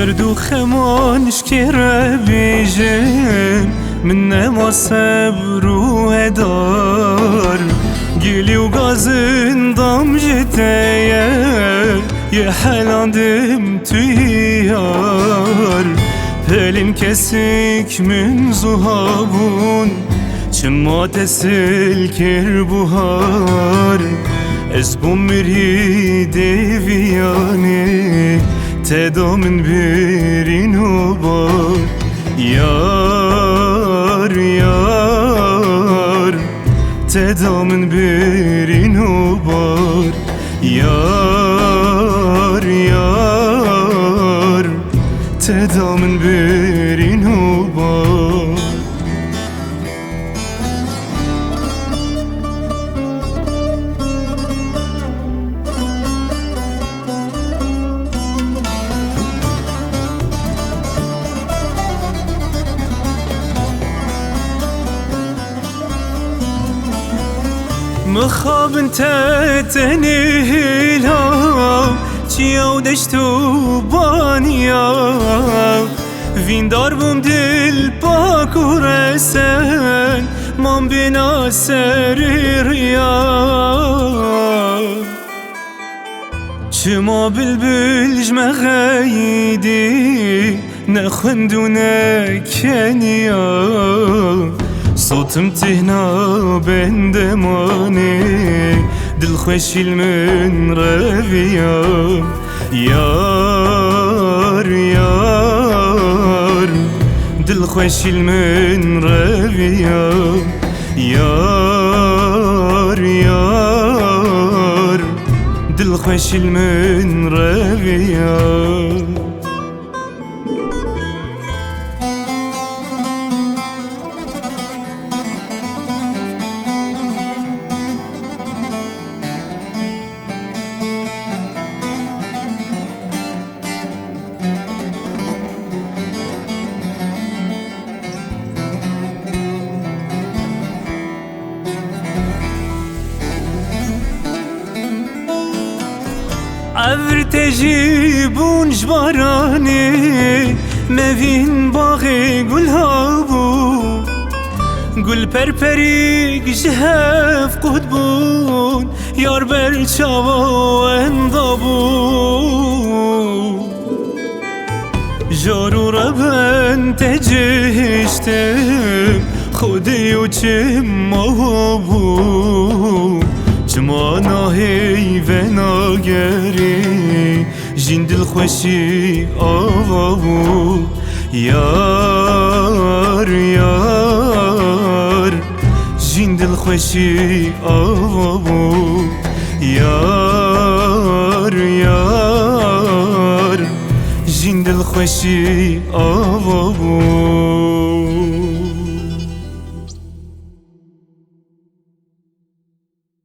دردو خمانش كره بيجن من نما صبر وهدار قلي وقازن ضم جتايا يا حلاندم تيار هلين كسك من زهابون چما تسلكر بهار از بمری دیویانه تدامن برین و بار یار یار تدامن برین و بار یار یار تدامن برین و بار مخاب انت تنهيلها چيو دشتو بانيا وين داربم دل باكو رسن من بنا سريريا چما بلبل جمغيدي نخندو نكنيا صوتم تهنا بندماني دل خوشيل من رويا يار يار دل خوشيل من رويا يار يار دل خوشيل من رويا عبر تجيبون جبراني ما بين باغي قولها بو قول بربريق جهاف قدبون يار برشاوا انضبو جارو ربن تجهشتم خودي وچم بو چما ناهی و ناگری جین دل خوشی آوابو یار یار جین دل خوشی آوابو یار یار جین دل خوشی آوابو